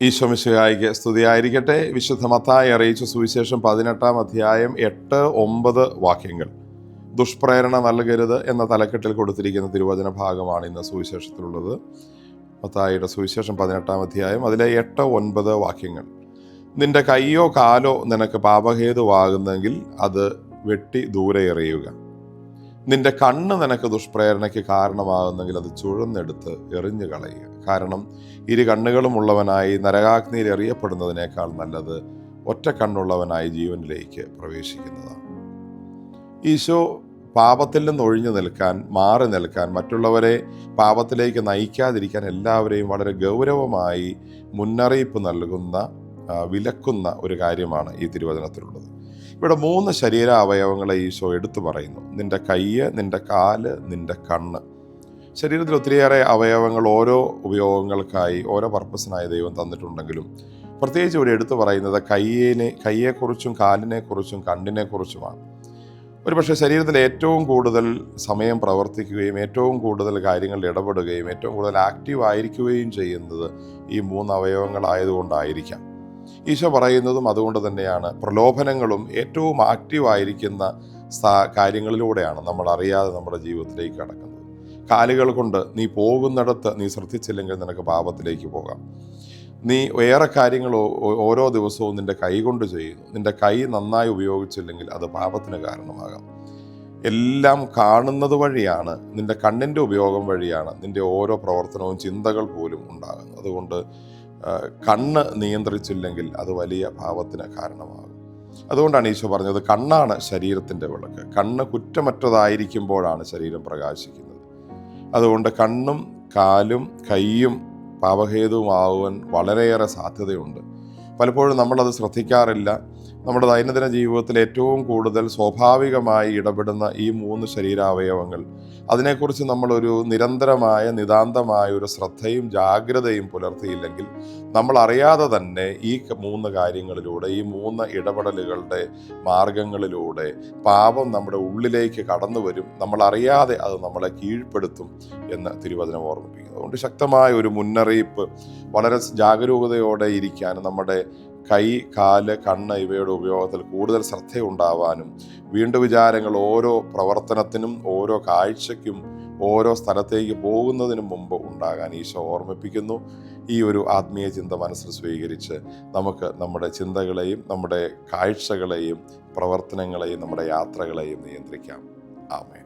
ഈശോ മിശിഹായ്ക്ക് സ്തുതിയായിരിക്കട്ടെ. വിശുദ്ധ മത്തായി അറിയിച്ച സുവിശേഷം 18-ാം അധ്യായം 8-9 വാക്യങ്ങൾ. ദുഷ്പ്രേരണ നൽകരുത് എന്ന തലക്കെട്ടിൽ കൊടുത്തിരിക്കുന്ന തിരുവചന ഭാഗമാണ് ഇന്ന് സുവിശേഷത്തിലുള്ളത്. മത്തായിയുടെ സുവിശേഷം 18-ാം അധ്യായം അതിലെ 8-9 വാക്യങ്ങൾ. നിന്റെ കൈയോ കാലോ നിനക്ക് പാപഹേതുവാകുന്നെങ്കിൽ അത് വെട്ടി ദൂരെ എറിയുക. നിന്റെ കണ്ണ് നിനക്ക് ദുഷ്പ്രേരണയ്ക്ക് കാരണമാകുന്നെങ്കിൽ അത് ചുഴന്നെടുത്ത് എറിഞ്ഞു കളയുക. കാരണം ഇരു കണ്ണുകളും ഉള്ളവനായി നരകാഗ്നിയിൽ എറിയപ്പെടുന്നതിനേക്കാൾ നല്ലത് ഒറ്റ കണ്ണുള്ളവനായി ജീവനിലേക്ക് പ്രവേശിക്കുന്നതാണ്. ഈശോ പാപത്തിൽ നിന്ന് ഒഴിഞ്ഞു നിൽക്കാൻ, മാറി നിൽക്കാൻ, മറ്റുള്ളവരെ പാപത്തിലേക്ക് നയിക്കാതിരിക്കാൻ എല്ലാവരെയും വളരെ ഗൗരവമായി മുന്നറിയിപ്പ് നൽകുന്ന, വിലക്കുന്ന ഒരു കാര്യമാണ് ഈ തിരുവചനത്തിലുള്ളത്. ഇവിടെ 3 ശരീര അവയവങ്ങളെ ഈശോ എടുത്തു പറയുന്നു. നിന്റെ കയ്യ്, നിന്റെ കാല്, നിന്റെ കണ്ണ്. ശരീരത്തിൽ ഒത്തിരിയേറെ അവയവങ്ങൾ ഓരോ ഉപയോഗങ്ങൾക്കായി, ഓരോ പർപ്പസിനായി ദൈവം തന്നിട്ടുണ്ടെങ്കിലും പ്രത്യേകിച്ച് ഇവിടെ എടുത്തു പറയുന്നത് കയ്യെക്കുറിച്ചും കാലിനെക്കുറിച്ചും കണ്ണിനെക്കുറിച്ചുമാണ്. ഒരുപക്ഷെ ശരീരത്തിൽ ഏറ്റവും കൂടുതൽ സമയം പ്രവർത്തിക്കുകയും ഏറ്റവും കൂടുതൽ കാര്യങ്ങളിൽ ഇടപെടുകയും ഏറ്റവും കൂടുതൽ ആക്റ്റീവ് ആയിരിക്കുകയും ചെയ്യുന്നത് ഈ 3 അവയവങ്ങളായതുകൊണ്ടായിരിക്കാം. ഈശോ പറയുന്നതും അതുകൊണ്ട് തന്നെയാണ്. പ്രലോഭനങ്ങളും ഏറ്റവും ആക്റ്റീവായിരിക്കുന്ന കാര്യങ്ങളിലൂടെയാണ് നമ്മൾ അറിയാതെ നമ്മുടെ ജീവിതത്തിലേക്ക് കടക്കുന്നത്. കാലുകൾ കൊണ്ട് നീ പോകുന്നിടത്ത് നീ ശ്രദ്ധിച്ചില്ലെങ്കിൽ നിനക്ക് പാപത്തിലേക്ക് പോകാം. നീ ഏറെ കാര്യങ്ങൾ ഓരോ ദിവസവും നിന്റെ കൈ കൊണ്ട് ചെയ്യുന്നു. നിന്റെ കൈ നന്നായി ഉപയോഗിച്ചില്ലെങ്കിൽ അത് പാപത്തിന് കാരണമാകാം. എല്ലാം കാണുന്നത് വഴിയാണ്, നിന്റെ കണ്ണിൻ്റെ ഉപയോഗം വഴിയാണ് നിന്റെ ഓരോ പ്രവർത്തനവും ചിന്തകൾ പോലും ഉണ്ടാകുന്നത്. അതുകൊണ്ട് കണ്ണ് നിയന്ത്രിച്ചില്ലെങ്കിൽ അത് വലിയ പാപത്തിന് കാരണമാകും. അതുകൊണ്ടാണ് ഈശോ പറഞ്ഞത് കണ്ണാണ് ശരീരത്തിൻ്റെ വിളക്ക്. കണ്ണ് കുറ്റമറ്റതായിരിക്കുമ്പോഴാണ് ശരീരം പ്രകാശിക്കുന്നത്. അതുകൊണ്ട് കണ്ണും കാലും കൈയും പാപഹേതുവാകുവാൻ വളരെയേറെ സാധ്യതയുണ്ട്. പലപ്പോഴും നമ്മളത് ശ്രദ്ധിക്കാറില്ല. നമ്മുടെ ദൈനംദിന ജീവിതത്തിൽ ഏറ്റവും കൂടുതൽ സ്വാഭാവികമായി ഇടപെടുന്ന ഈ 3 ശരീരാവയവങ്ങൾ, അതിനെക്കുറിച്ച് നമ്മളൊരു നിരന്തരമായ നിതാന്തമായ ഒരു ശ്രദ്ധയും ജാഗ്രതയും പുലർത്തിയില്ലെങ്കിൽ നമ്മൾ അറിയാതെ തന്നെ ഈ 3 കാര്യങ്ങളിലൂടെ, ഈ 3 ഇടപെടലുകളുടെ മാർഗങ്ങളിലൂടെ പാപം നമ്മുടെ ഉള്ളിലേക്ക് കടന്നു വരും. നമ്മൾ അറിയാതെ അത് നമ്മളെ കീഴ്പ്പെടുത്തും എന്ന് തിരുവചനം ഓർമ്മിപ്പിക്കുന്നു. അതുകൊണ്ട് ശക്തമായ ഒരു മുന്നറിയിപ്പ്, വളരെ ജാഗരൂകതയോടെ ഇരിക്കാൻ, നമ്മുടെ കൈ, കാല്, കണ്ണ് ഇവയുടെ ഉപയോഗത്തിൽ കൂടുതൽ ശ്രദ്ധയുണ്ടാവാനും, വീണ്ടും വിചാരങ്ങൾ ഓരോ പ്രവർത്തനത്തിനും, ഓരോ കാഴ്ചയ്ക്കും, ഓരോ സ്ഥലത്തേക്ക് പോകുന്നതിനും മുമ്പ് ഉണ്ടാകാൻ ഈശോ ഓർമ്മിപ്പിക്കുന്നു. ഈ ഒരു ആത്മീയ ചിന്ത മനസ്സിൽ സ്വീകരിച്ച് നമുക്ക് നമ്മുടെ ചിന്തകളെയും നമ്മുടെ കാഴ്ചകളെയും പ്രവർത്തനങ്ങളെയും നമ്മുടെ യാത്രകളെയും നിയന്ത്രിക്കാം. ആമേൻ.